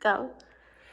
Go.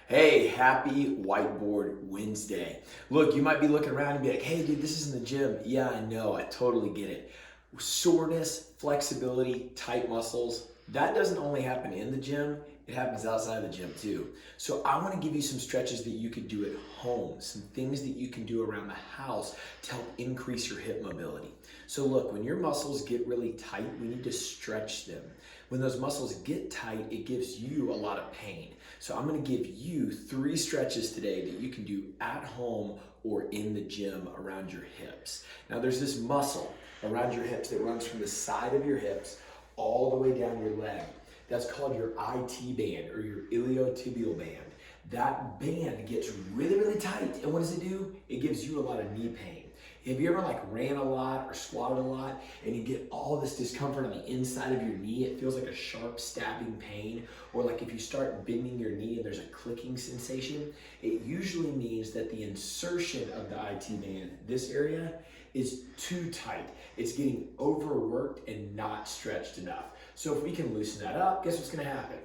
Hey, happy Whiteboard Wednesday. Look, you might be looking around and be like, hey dude, this isn't the gym. Yeah, I know, I totally get it. Soreness, flexibility, tight muscles, that doesn't only happen in the gym, it happens outside of the gym too. So I wanna give you some stretches that you could do at home, some things that you can do around the house to help increase your hip mobility. So look, when your muscles get really tight, we need to stretch them. When those muscles get tight, it gives you a lot of pain. So I'm gonna give you 3 stretches today that you can do at home or in the gym around your hips. Now there's this muscle around your hips that runs from the side of your hips all the way down your leg. That's called your IT band or your iliotibial band. That band gets really, really tight. And what does it do? It gives you a lot of knee pain. Have you ever ran a lot or squatted a lot and you get all this discomfort on the inside of your knee? It feels like a sharp stabbing pain. Or like if you start bending your knee and there's a clicking sensation, it usually means that the insertion of the IT band, this area, is too tight. It's getting overworked and not stretched enough. So if we can loosen that up, guess what's gonna happen?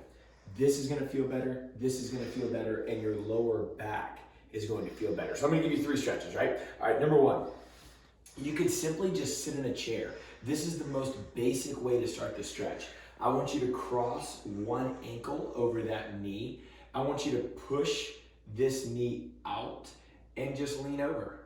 This is gonna feel better, this is gonna feel better, and your lower back is going to feel better. So I'm gonna give you 3 stretches, right? All right, number 1. You could simply just sit in a chair. This is the most basic way to start the stretch. I want you to cross one ankle over that knee. I want you to push this knee out and just lean over.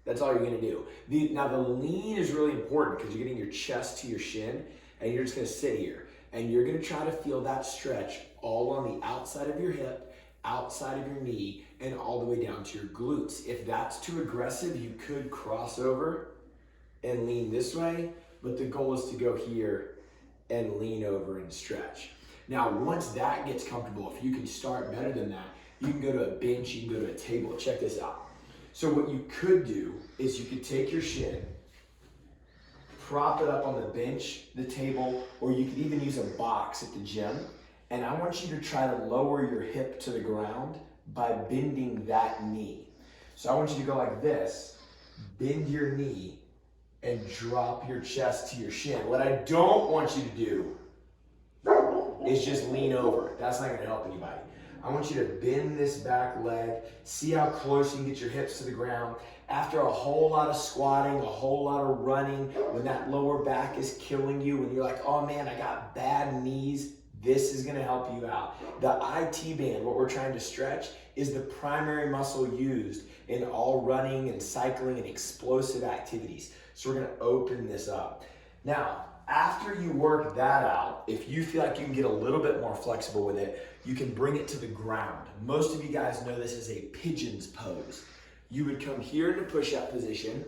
That's all you're gonna do. Now the lean is really important because you're getting your chest to your shin and you're just gonna sit here. And you're gonna try to feel that stretch all on the outside of your hip, outside of your knee, and all the way down to your glutes. If that's too aggressive, you could cross over and lean this way, but the goal is to go here and lean over and stretch. Now, once that gets comfortable, if you can start better than that, you can go to a bench, you can go to a table. Check this out. So what you could do is you could take your shin, prop it up on the bench, the table, or you could even use a box at the gym. And I want you to try to lower your hip to the ground by bending that knee. So I want you to go like this, bend your knee, and drop your chest to your shin. What I don't want you to do is just lean over. That's not gonna help anybody. I want you to bend this back leg, see how close you can get your hips to the ground. After a whole lot of squatting, a whole lot of running, when that lower back is killing you, when you're like, oh man, I got bad knees, this is gonna help you out. The IT band, what we're trying to stretch, is the primary muscle used in all running and cycling and explosive activities. So we're gonna open this up. Now, after you work that out, if you feel like you can get a little bit more flexible with it, you can bring it to the ground. Most of you guys know this as a pigeon's pose. You would come here into push-up position.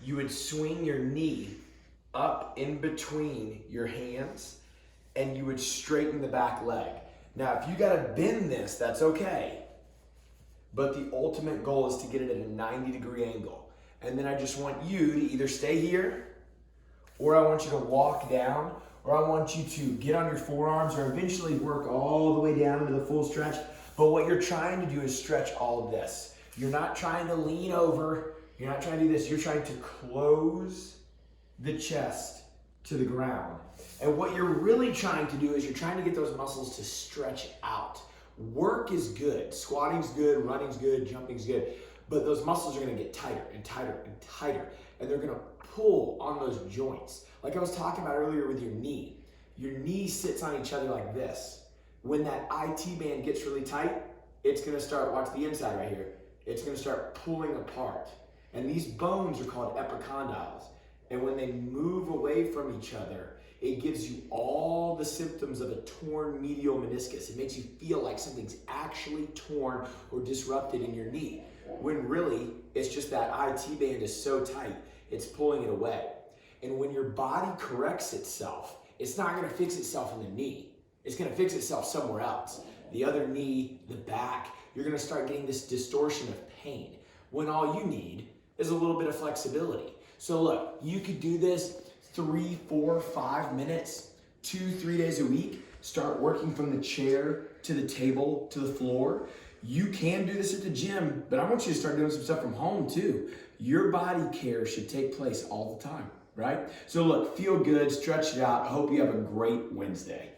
You would swing your knee up in between your hands, and you would straighten the back leg. Now, if you gotta bend this, that's okay. But the ultimate goal is to get it at a 90-degree angle. And then I just want you to either stay here, or I want you to walk down, or I want you to get on your forearms or eventually work all the way down into the full stretch. But what you're trying to do is stretch all of this. You're not trying to lean over, you're not trying to do this, you're trying to close the chest to the ground. And what you're really trying to do is you're trying to get those muscles to stretch out. Work is good, squatting's good, running's good, jumping's good, but those muscles are gonna get tighter and tighter and tighter, and they're gonna pull on those joints. Like I was talking about earlier with your knee sits on each other like this. When that IT band gets really tight, it's gonna start, watch the inside right here, it's gonna start pulling apart. And these bones are called epicondyles. And when they move away from each other, it gives you all the symptoms of a torn medial meniscus. It makes you feel like something's actually torn or disrupted in your knee, when really it's just that IT band is so tight, it's pulling it away. And when your body corrects itself, it's not gonna fix itself in the knee. It's gonna fix itself somewhere else. The other knee, the back, you're gonna start getting this distortion of pain, when all you need is a little bit of flexibility. So look, you could do this 3, 4, 5 minutes, 2, 3 days a week. Start working from the chair to the table to the floor. You can do this at the gym, but I want you to start doing some stuff from home too. Your body care should take place all the time, right? So look, feel good, stretch it out. I hope you have a great Wednesday.